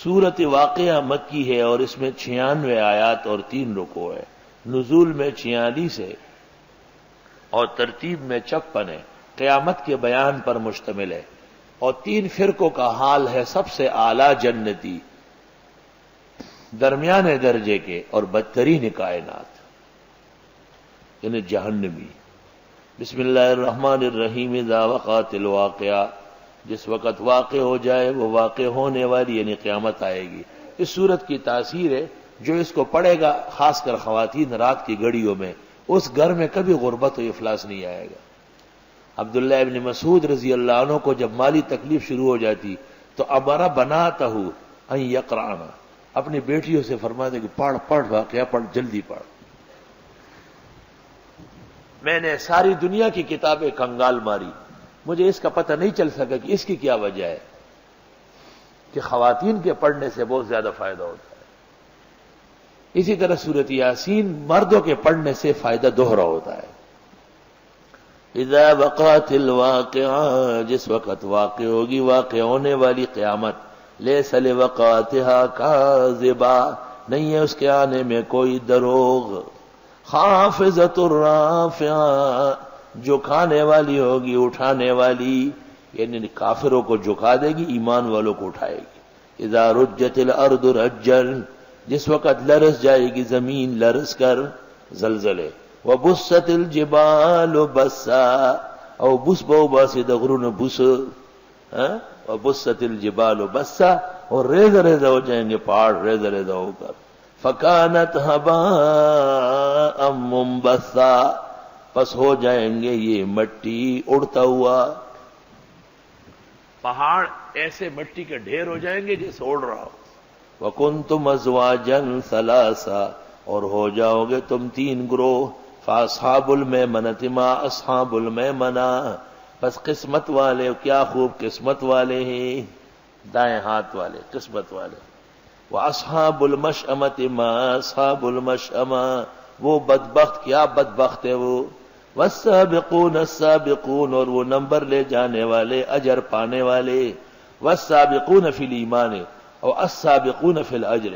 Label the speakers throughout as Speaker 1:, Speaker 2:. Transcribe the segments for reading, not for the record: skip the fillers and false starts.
Speaker 1: سورت واقعہ مکی ہے اور اس میں 96 آیات اور 3 رکوع ہے. نزول میں 46 ہے اور ترتیب میں 56 ہے. قیامت کے بیان پر مشتمل ہے اور 3 فرقوں کا حال ہے سب سے اعلیٰ جنتی، درمیانے درجے کے اور بدترین کائنات یعنی جہنمی. بسم اللہ الرحمن الرحیم. اذا وقعت الواقعہ، جس وقت واقع ہو جائے، وہ واقع ہونے والی یعنی قیامت آئے گی. اس سورت کی تاثیر ہے جو اس کو پڑھے گا، خاص کر خواتین رات کی گھڑیوں میں، اس گھر میں کبھی غربت و افلاس نہیں آئے گا. عبداللہ ابن مسعود رضی اللہ عنہ کو جب مالی تکلیف شروع ہو جاتی تو امر بناتہ ان یقرأنا، اپنی بیٹیوں سے فرماتے کہ پڑھ واقعہ پڑھ، جلدی پڑھ. میں نے ساری دنیا کی کتابیں کنگال ماری، مجھے اس کا پتہ نہیں چل سکا کہ اس کی کیا وجہ ہے کہ خواتین کے پڑھنے سے بہت زیادہ فائدہ ہوتا ہے. اسی طرح سورۃ یاسین مردوں کے پڑھنے سے فائدہ دوہرا ہوتا ہے. اذا وقعت الواقعہ، جس وقت واقع ہوگی، واقع ہونے والی قیامت. لیس لوقعتها کاذبہ، نہیں ہے اس کے آنے میں کوئی دروغ. خافضۃ الرافعہ، جو کھانے والی ہوگی، اٹھانے والی، یعنی کافروں کو جھکا دے گی، ایمان والوں کو اٹھائے گی. اذا رجت الارض رجا، جس وقت لرز جائے گی زمین لرز کر، زلزلے. وبست الجبال بسا، او بس بو باسی دغرون بس، وبست الجبال بسا، اور ریزہ ریزہ ہو جائیں گے پہاڑ، ریزہ ریزہ ہو کر. فکانت ہباء منبثا، پس ہو جائیں گے یہ مٹی اڑتا ہوا. پہاڑ ایسے مٹی کے ڈھیر ہو جائیں گے جیسے اڑ رہا ہو. وکنتم ازواجا ثلاثا، اور ہو جاؤ گے تم 3 گروہ. فاصحاب المیمنۃ ما اصحاب المیمنہ، بس قسمت والے کیا خوب قسمت والے ہیں، دائیں ہاتھ والے قسمت والے. واصحاب المشأمۃ ما اصحاب المشأمہ، وہ بدبخت کیا بدبخت ہے وہ. والسابقون السابقون، اور وہ نمبر لے جانے والے، اجر پانے والے. والسابقون فی الایمان، اور السابقون فی الاجر.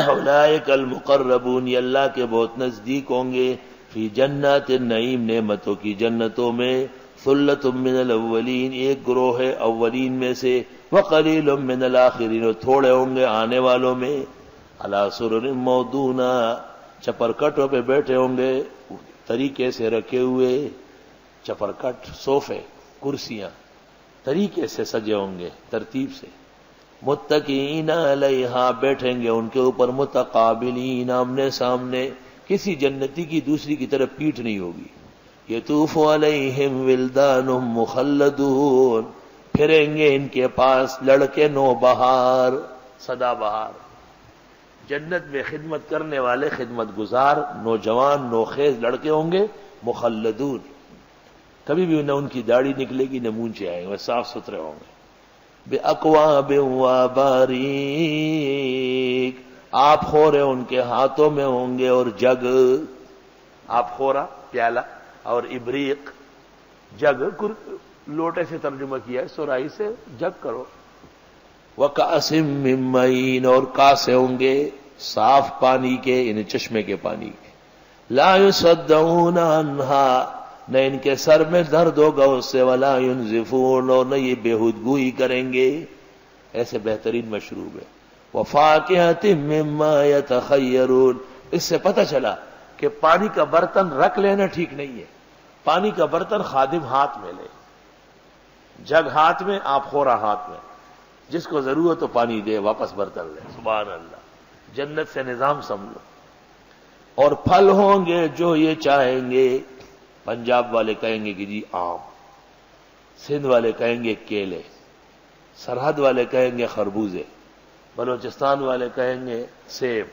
Speaker 1: اولئک المقربون، یہ اللہ کے بہت نزدیک ہوں گے. فی جنات النعیم، نعمتوں کی جنتوں میں. ثلۃ من الاولین، ایک گروہ ہے اولین میں سے. وقلیل من الاخرین، اور تھوڑے ہوں گے آنے والوں میں. علی سرر موضونہ، چپرکٹوں پہ بیٹھے ہوں گے طریقے سے رکھے ہوئے. چپرکٹ، صوفے، کرسیاں طریقے سے سجے ہوں گے ترتیب سے. متکئین علیہا، بیٹھیں گے ان کے اوپر. متقابلین، آمنے سامنے، کسی جنتی کی دوسری کی طرف پیٹھ نہیں ہوگی. یطوف علیہم ولدان مخلدون، پھریں گے ان کے پاس لڑکے نوبہار، سدا بہار. جنت میں خدمت کرنے والے خدمت گزار نوجوان نوخیز لڑکے ہوں گے. مخلدون، کبھی بھی نہ ان کی داڑھی نکلے گی نہ مونچھے آئیں گے، صاف ستھرے ہوں گے. بِأَكْوَابٍ وَأَبَارِيقَ، آپ خورے ان کے ہاتھوں میں ہوں گے اور جگ. آپ خورا پیالہ اور ابریق جگ، لوٹے سے ترجمہ کیا ہے، سرائی سے جگ کرو. وَكَأْسٍ مِّن مَّعِينٍ، اور کاسے ہوں گے صاف پانی کے، یعنی چشمے کے پانی کے. لَا يُصَدَّعُونَ عَنْهَا، نہ ان کے سر میں درد ہوگا اس سے. وَلَا يُنزِفُونَ، اور نہ یہ بےہودگوئی کریں گے. ایسے بہترین مشروب ہے. وَفَاكِهَةٍ مِّمَّا يَتَخَيَّرُونَ، اس سے پتہ چلا کہ پانی کا برتن رکھ لینا ٹھیک نہیں ہے. پانی کا برتن خادم ہاتھ میں لے، جگ ہاتھ میں، آپ خورا ہاتھ میں. جس کو ضرورت ہو پانی دے، واپس برتن لے. سبحان اللہ، جنت سے نظام سمجھو. اور پھل ہوں گے جو یہ چاہیں گے. پنجاب والے کہیں گے کہ جی آم، سندھ والے کہیں گے کیلے، سرحد والے کہیں گے خربوزے، بلوچستان والے کہیں گے سیب،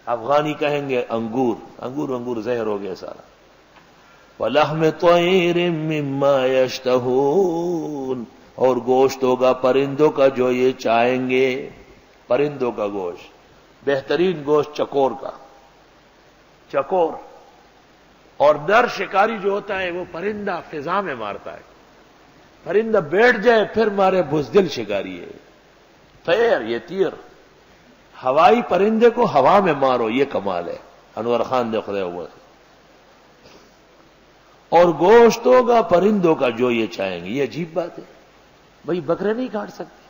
Speaker 1: افغانی کہیں گے انگور. انگور زہر ہو گیا سارا. وَلَحْمِ طَيْرٍ مِّمَّا يَشْتَهُونَ، اور گوشت ہوگا پرندوں کا جو یہ چاہیں گے. پرندوں کا گوشت، بہترین گوشت چکور کا. چکور اور نر شکاری جو ہوتا ہے وہ پرندہ فضا میں مارتا ہے. پرندہ بیٹھ جائے پھر مارے بزدل شکاری ہے. طیر، یہ تیر، ہوائی پرندے کو ہوا میں مارو، یہ کمال ہے. انور خان نے خدا ہوا. اور گوشت ہوگا پرندوں کا جو یہ چاہیں گے. یہ عجیب بات ہے بھائی. بکرے نہیں کاٹ سکتے،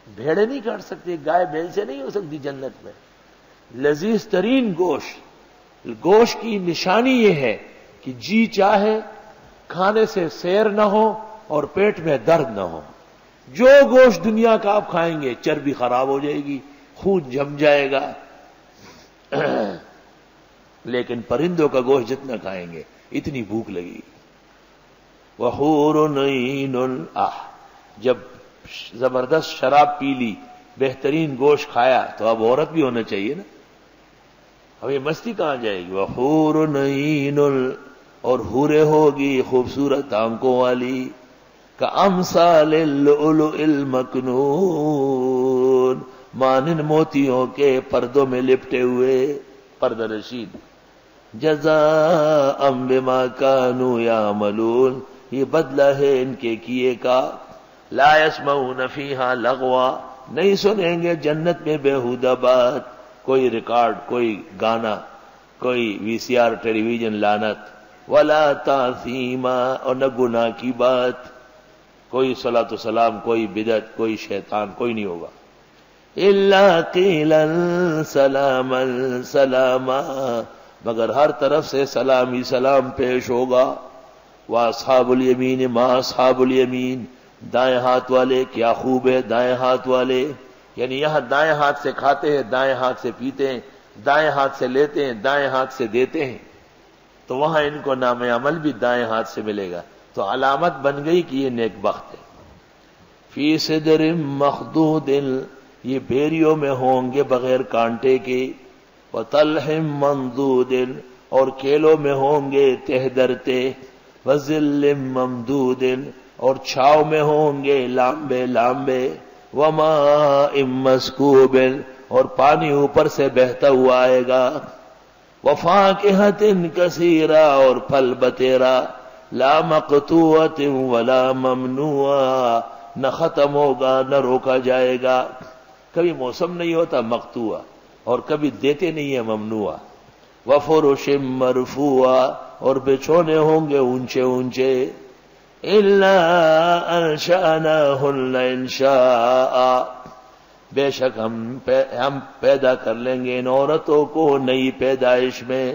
Speaker 1: بھیڑے نہیں کاٹ سکتے، گائے بیل سے نہیں ہو سکتی جنت میں. لذیذ ترین گوشت کی نشانی یہ ہے کہ جی چاہے کھانے سے سیر نہ ہو اور پیٹ میں درد نہ ہو. جو گوشت دنیا کا آپ کھائیں گے چربی خراب ہو جائے گی، خون جم جائے گا. لیکن پرندوں کا گوشت جتنا کھائیں گے اتنی بھوک لگی. وحور عین، جب زبردست شراب پی لی، بہترین گوشت کھایا تو اب عورت بھی ہونا چاہیے نا. اب یہ مستی کہاں جائے گی؟ وحور عین، اور حورے ہوگی خوبصورت آنکھوں والی. کامثال اللؤلؤ المکنون، مانند موتیوں کے پردوں میں لپٹے ہوئے، پردہ نشین. جزاء بما كانوا يعملون، یہ بدلہ ہے ان کے کیے کا. لا يسمعون فيها لغوا، نہیں سنیں گے جنت میں بیہودہ بات، کوئی ریکارڈ، کوئی گانا، کوئی وی سی آر ٹیلی ویژن لعنت. ولا تاثیما، اور نہ گناہ کی بات، کوئی صلاۃ و سلام، کوئی بدعت، کوئی شیطان، کوئی نہیں ہوگا. الا قیلا سلاما سلاما، مگر ہر طرف سے سلام ہی سلام پیش ہوگا. واصحاب الیمین ما اصحاب الیمین، دائیں ہاتھ والے کیا خوب ہے دائیں ہاتھ والے. یعنی یہاں دائیں ہاتھ سے کھاتے ہیں، دائیں ہاتھ سے پیتے ہیں، دائیں ہاتھ سے لیتے ہیں، دائیں ہاتھ سے دیتے ہیں. تو وہاں ان کو نام عمل بھی دائیں ہاتھ سے ملے گا. تو علامت بن گئی کہ یہ نیک بخت ہے. فی صدر مخضود، یہ بیریوں میں ہوں گے بغیر کانٹے کے. وطلح منضود، اور کیلوں میں ہوں گے تہ درتے. وظل ممدود، اور چھاؤ میں ہوں گے لامبے لامبے. وماء مسکوب، اور پانی اوپر سے بہتا ہوا آئے گا. وفاکہۃ کثیرہ، اور پھل بتیرا. لا مقطوعۃ ولا ممنوعہ، نہ ختم ہوگا نہ روکا جائے گا. کبھی موسم نہیں ہوتا مقطوع، اور کبھی دیتے نہیں ہے ممنوع. وفرش مرفوعہ، اور بچھونے ہوں گے اونچے اونچے. الا انشأناہن انشاء، بے شک ہم پیدا کر لیں گے ان عورتوں کو نئی پیدائش میں.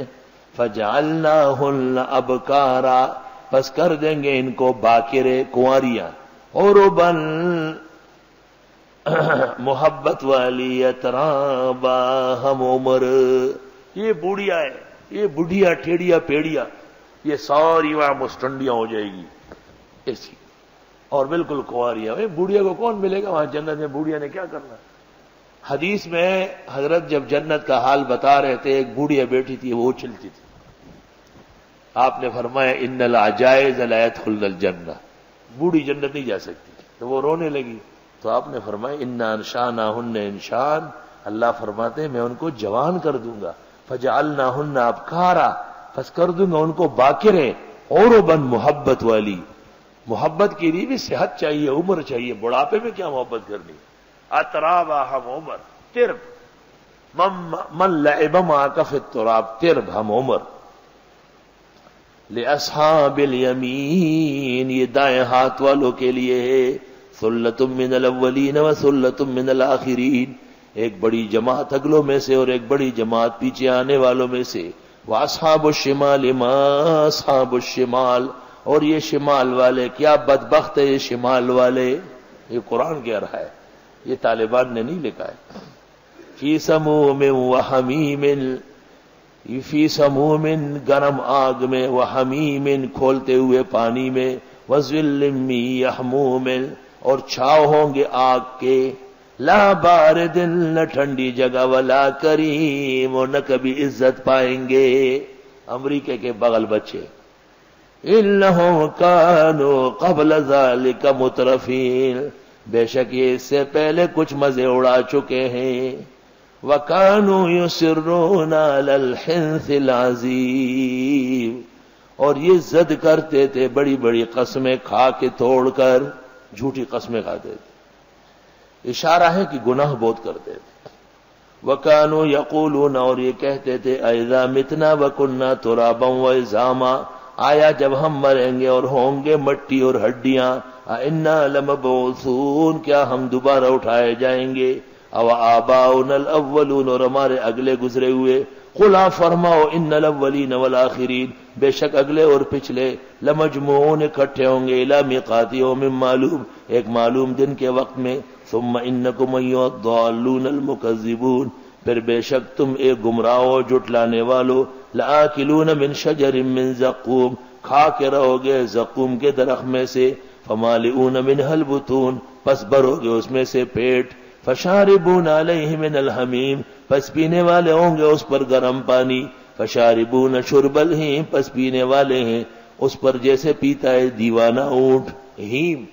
Speaker 1: فجعلناہن ابکارا، پس کر دیں گے ان کو باکرے کنواریاں. عرباً، محبت والی. اترابا، ہم عمر. یہ بوڑھیا ہے، یہ بڑھیا ٹیڑیا پیڑیا، یہ ساری وہاں مستنڈیاں ہو جائے گی ایسی، اور بالکل کنواریاں. بوڑھیا کو کون ملے گا وہاں جنت میں؟ بوڑھیا نے کیا کرنا. حدیث میں حضرت جب جنت کا حال بتا رہے تھے، ایک بوڑھیا بیٹھی تھی، وہ اچھلتی تھی. آپ نے فرمایا ان العجائز لا يدخلن الجنہ، بوڑھی جنت نہیں جا سکتی. تو وہ رونے لگی. تو آپ نے فرمایا انا انشاناہن انشان، اللہ فرماتے ہیں میں ان کو جوان کر دوں گا. فجعلناہن ابکارا، پس کر دوں گا ان کو باکرے. عرباً، محبت والی. محبت کے لیے بھی صحت چاہیے، عمر چاہیے. بڑھاپے میں کیا محبت کرنی. اترابا، ہم عمر. ترب، من لعب معک فی التراب، ترب، ہم عمر. لأصحاب الیمین، یہ دائیں ہاتھ والوں کے لیے ہے. ثلۃ من الاولین وثلۃ من الآخرین، ایک بڑی جماعت اگلوں میں سے اور ایک بڑی جماعت پیچھے آنے والوں میں سے. واصحاب الشمال ما اصحاب الشمال، اور یہ شمال والے کیا بدبخت ہے یہ شمال والے. یہ قرآن کہہ رہا ہے، یہ طالبان نے نہیں لکھا ہے. فی سموم وحمیم، فی سموم گرم آگ میں، وحمیم کھولتے ہوئے پانی میں. وظل من یحموم، اور چھاؤ ہوں گے آگ کے. لا بارد، نہ ٹھنڈی جگہ. ولا کریم، اور نہ کبھی عزت پائیں گے. امریکہ کے بغل بچے. انہم کانوا قبل ذلک مترفین، بے شک یہ اس سے پہلے کچھ مزے اڑا چکے ہیں. وَكَانُوا يُصِرُّونَ عَلَى الْحِنثِ الْعَظِيمِ، اور یہ زد کرتے تھے بڑی بڑی قسمیں کھا کے توڑ کر، جھوٹی قسمیں کھاتے تھے، اشارہ ہے کہ گناہ بہت کرتے تھے۔ وَكَانُوا يَقُولُونَ، اور یہ کہتے تھے اَإِذَا مِتْنَا وَكُنَّا تُرَابًا وَعِظَامًا، آیا جب ہم مریں گے اور ہوں گے مٹی اور ہڈیاں، اِنَّا لَمَبْعُوثُونَ، کیا ہم دوبارہ اٹھائے جائیں گے، او آباؤنا الاولون، اور ہمارے اگلے گزرے ہوئے، قل آپ فرماؤ ان الاولین والآخرین، بے شک اگلے اور پچھلے، لمجموعون اکٹھے ہوں گے، الی میقات یوم معلوم، ایک معلوم دن کے وقت میں، ثم انکم ایھا الضالون المکذبون، پھر بے شک تم ایک گمراہو جھٹلانے والو، لآکلون من شجر من زقوم، کھا کے رہو گے زقوم کے درخت میں سے، فمالئون منها البطون، پس بھرو گے اس میں سے پیٹ، فشاربون علیہ من الحمیم، پس پینے والے ہوں گے اس پر گرم پانی، فشاربون شرب الہیم، پس پینے والے ہیں اس پر جیسے پیتا ہے دیوانہ اونٹ۔ ہیم،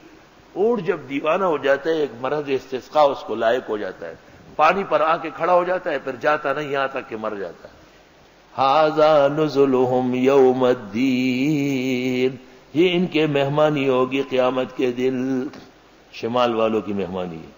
Speaker 1: اونٹ جب دیوانہ ہو جاتا ہے، ایک مرض استسقاء اس کو لائق ہو جاتا ہے، پانی پر آ کے کھڑا ہو جاتا ہے، پھر جاتا نہیں یہاں تک کہ مر جاتا ہے۔ ھذا نزلہم یوم الدین، یہ ان کے مہمانی ہوگی قیامت کے دن، شمال والوں کی مہمانی ہے۔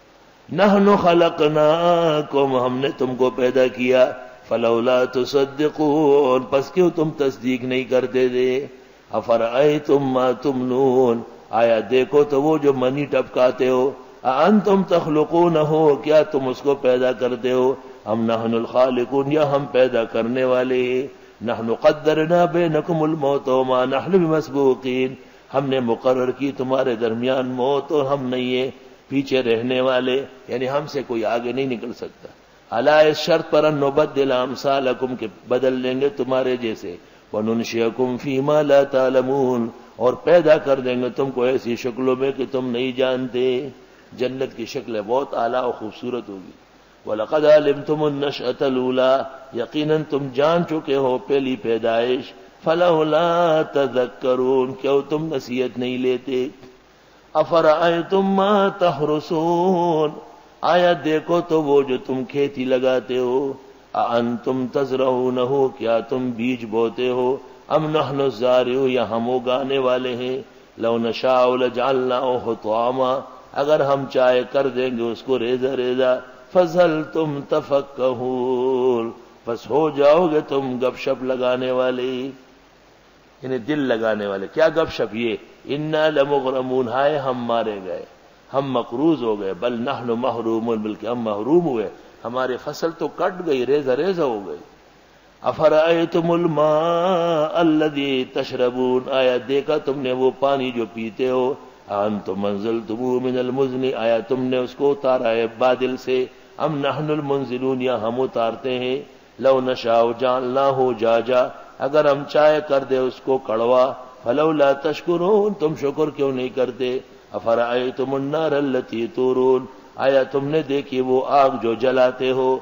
Speaker 1: نحن خلقناکم، ہم نے تم کو پیدا کیا، فلولا تصدقون، پس کیوں تم تصدیق نہیں کرتے تھے، افرأیتم ما تمنون، آیا دیکھو تو وہ جو منی ٹپکاتے ہو، اانتم تخلقونہ، کیا تم اس کو پیدا کرتے ہو، ہم نحن الخالقون، یا ہم پیدا کرنے والے ہیں، نحن قدرنا بینکم الموت وما نحن بمسبوقین، ہم نے مقرر کی تمہارے درمیان موت اور ہم نہیں ہیں پیچھے رہنے والے، یعنی ہم سے کوئی آگے نہیں نکل سکتا، الا اس شرط پر ان نبدل امثالکم، کہ بدل دیں گے تمہارے جیسے، وننشئکم فیما لا تعلمون، اور پیدا کر دیں گے تم کو ایسی شکلوں میں کہ تم نہیں جانتے۔ جنت کی شکلیں بہت اعلیٰ اور خوبصورت ہوگی۔ وَلَقَدْ عَلِمْتُمُ النَّشْأَةَ الْأُولَىٰ، یقیناً تم جان چکے ہو پہلی پیدائش، فَلَوْلَا تَذَكَّرُونَ، کیوں تم نصیحت نہیں لیتے، افرأیتم ما تحرثون، آیا دیکھو تو وہ جو تم کھیتی لگاتے ہو، اانتم تزرعونہ، کیا تم بیج بوتے ہو، ام نحن الزارعون، یا ہم اگانے والے ہیں، لو نشاء لجعلناہ حطاما، اگر ہم چاہے کر دیں گے اس کو ریزہ ریزہ، فظلتم تفکہون، بس ہو جاؤ گے تم گپ شپ لگانے والے، یعنی دل لگانے والے۔ کیا گپ شپ؟ یہ انا لمغرمون، ہائے ہم مارے گئے، ہم مقروض ہو گئے، بل نحن محرومون، بلکہ ہم محروم ہوئے، ہماری فصل تو کٹ گئی، ریزہ ریزہ ہو گئی۔ افرأیتم الماء الذی تشربون، آیا دیکھا تم نے وہ پانی جو پیتے ہو، انتم انزلتموہ من المزن، آیا تم نے اس کو اتارا ہے بادل سے، ام نحن المنزلون، یا ہم اتارتے ہیں، لو نشاء جعلناہ جاجا، اگر ہم چاہے کر دے اس کو کڑوا، فلولا تشکرون، تم شکر کیوں نہیں کرتے، افرأیتم النار التی تورون، آیا تم نے دیکھی وہ آگ جو جلاتے ہو،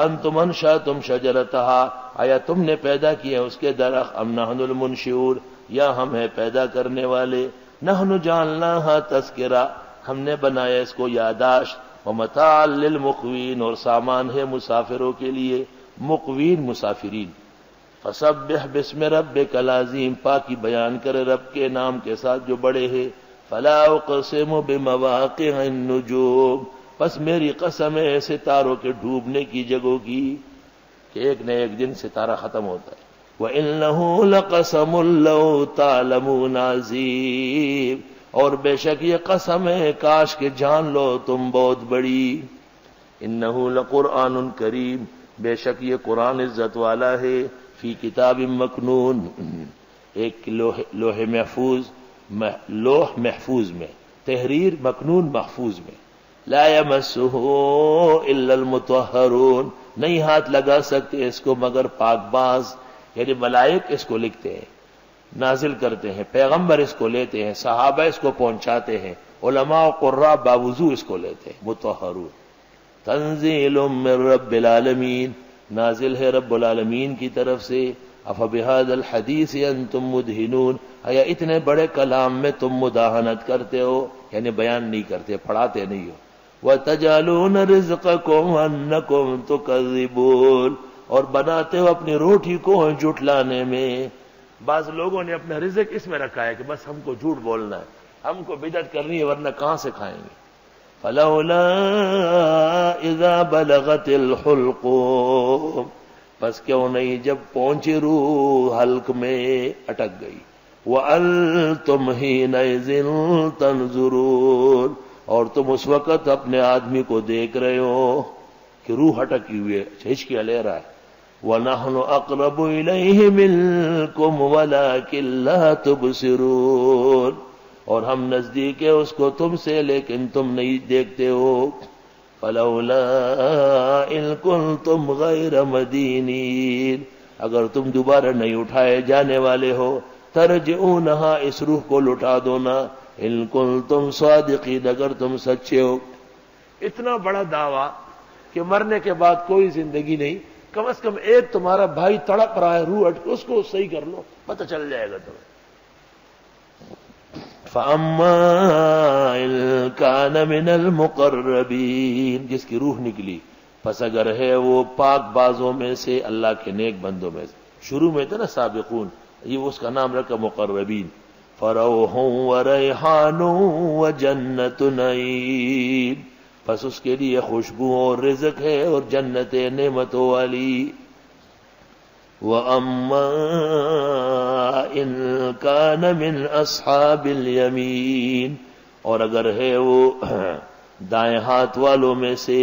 Speaker 1: انتم انشأتم شجرتہا، آیا تم نے پیدا کیے اس کے درخت، ام نحن المنشئون، یا ہم ہیں پیدا کرنے والے، نحن جعلناہا تذکرہ، ہم نے بنایا اس کو یاداشت، ومتاعا للمقوین، اور سامان ہے مسافروں کے لیے، مقوین مسافرین۔ فسبح باسم ربک العظیم، پاکی بیان کرے رب کے نام کے ساتھ جو بڑے ہیں، فلا اقسم بمواقع النجوم، پس میری قسم ہے ستاروں کے ڈوبنے کی جگہوں کی، کہ ایک نہ ایک دن ستارہ ختم ہوتا ہے۔ وَإِنَّهُ لَقَسَمٌ لَوْ تَعْلَمُونَ عَظِيمٌ، اور بے شک یہ قسم ہے کاش کہ جان لو تم بہت بڑی، إِنَّهُ لَقُرْآنٌ کریم، بے شک یہ قرآن عزت والا ہے، فی کتاب مکنون، ایک لوح محفوظ میں، تحریر مکنون محفوظ میں، لا یمسہ الا المطہرون، نہیں ہاتھ لگا سکتے اس کو مگر پاک باز، یعنی ملائک اس کو لکھتے ہیں، نازل کرتے ہیں، پیغمبر اس کو لیتے ہیں، صحابہ اس کو پہنچاتے ہیں، علماء و قراء باوضو اس کو لیتے ہیں، مطہرون۔ تنزیل من رب العالمین، نازل ہے رب العالمین کی طرف سے، افبہذا الحدیث انتم مدہنون، آیا اتنے بڑے کلام میں تم مداہنت کرتے ہو، یعنی بیان نہیں کرتے، پڑھاتے نہیں ہو، وَتَجْعَلُونَ رِزْقَكُمْ أَنَّكُمْ تُكَذِّبُونَ، اور بناتے ہو اپنی روٹی کو جھٹلانے میں، بعض لوگوں نے اپنا رزق اس میں رکھا ہے کہ بس ہم کو جھوٹ بولنا ہے، ہم کو بدعت کرنی ہے، ورنہ کہاں سے کھائیں گے. فلولا اذا بلغت الحلقوم، بس کیوں نہیں جب پہنچی روح حلق میں اٹک گئی. وَأَنْتُمْ حِينَئِذٍ تَنْظُرُونَ، اور تم اس وقت اپنے آدمی کو دیکھ رہے ہو کہ روح اٹکی ہوئی ہے، ہچکیاں لے رہا ہے. وَنَحْنُ أَقْرَبُ إِلَيْهِ مِنْكُمْ وَلَكِنْ لَا تُبْصِرُونَ، اور ہم نزدیک ہے اس کو تم سے لیکن تم نہیں دیکھتے ہو. فَلَوْلَا إِن كُنْتُمْ غَيْرَ مَدِينِينَ، اگر تم دوبارہ نہیں اٹھائے جانے والے ہو، ترجعونہا، اس روح کو لٹا دو نا، ان کنتم صادقین، اگر تم سچے ہو. اتنا بڑا دعویٰ کہ مرنے کے بعد کوئی زندگی نہیں، کم از کم ایک تمہارا بھائی تڑپ رہا ہے، روح اٹک، اس کو صحیح کر لو، پتہ چل جائے گا تمہیں. فَأَمَّا إِن كَانَ مِنَ الْمُقَرَّبِينَ، جس کی روح نکلی، پس اگر ہے وہ پاک بازوں میں سے، اللہ کے نیک بندوں میں سے. شروع میں تھا نا سابقون، یہ اس کا نام رکھا مقربین. فَرَوْحٌ وَرَيْحَانٌ وَجَنَّتُ نَعِيمٍ، پس اس کے لیے خوشبو اور رزق ہے اور جنت نعمتوں والی. وَأَمَّا إِن كَانَ مِنْ أَصْحَابِ الْيَمِينِ، اور اگر ہے وہ دائیں ہاتھ والوں میں سے،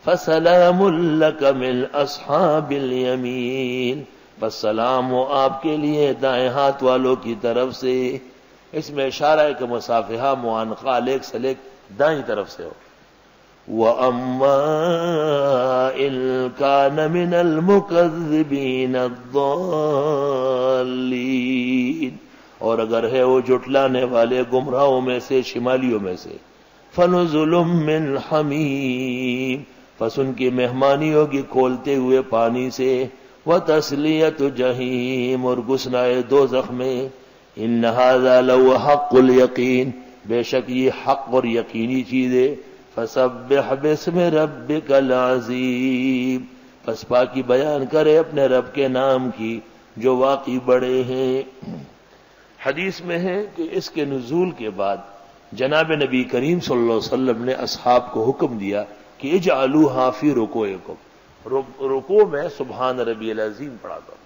Speaker 1: فَسَلَامٌ لَكَ مِنْ أَصْحَابِ الْيَمِينِ، بس سلام ہو آپ کے لیے دائیں ہاتھ والوں کی طرف سے. اس میں اشارہ ہے کہ مصافحہ معانقہ لیک سلیک دائیں طرف سے ہو. وَأَمَّا إِن كَانَ مِنَ الْمُكَذِّبِينَ الضَّالِّينَ، اور اگر ہے وہ جھٹلانے والے گمراہوں میں سے، شمالیوں میں سے، فَنُزُلٌ مِّنْ حَمِيمٍ، پس ان کی مہمانی ہوگی کھولتے ہوئے پانی سے. وَتَصْلِيَةُ جَحِيمٍ، اور گھسنائے دوزخ میں. إِنَّ هَذَا لَهُوَ حَقُّ الْيَقِينِ، بے شک یہ حق اور یقینی چیز ہے. فَسَبِّحْ بِاسْمِ رَبِّكَ الْعَظِيمِ، پس پاکی بیان کرے اپنے رب کے نام کی جو واقعی بڑے ہیں. حدیث میں ہے کہ اس کے نزول کے بعد جناب نبی کریم صلی اللہ علیہ وسلم نے اصحاب کو حکم دیا کہ اجعلوها فی رکوعکم، رکوع میں سبحان ربی العظیم پڑھا کرو.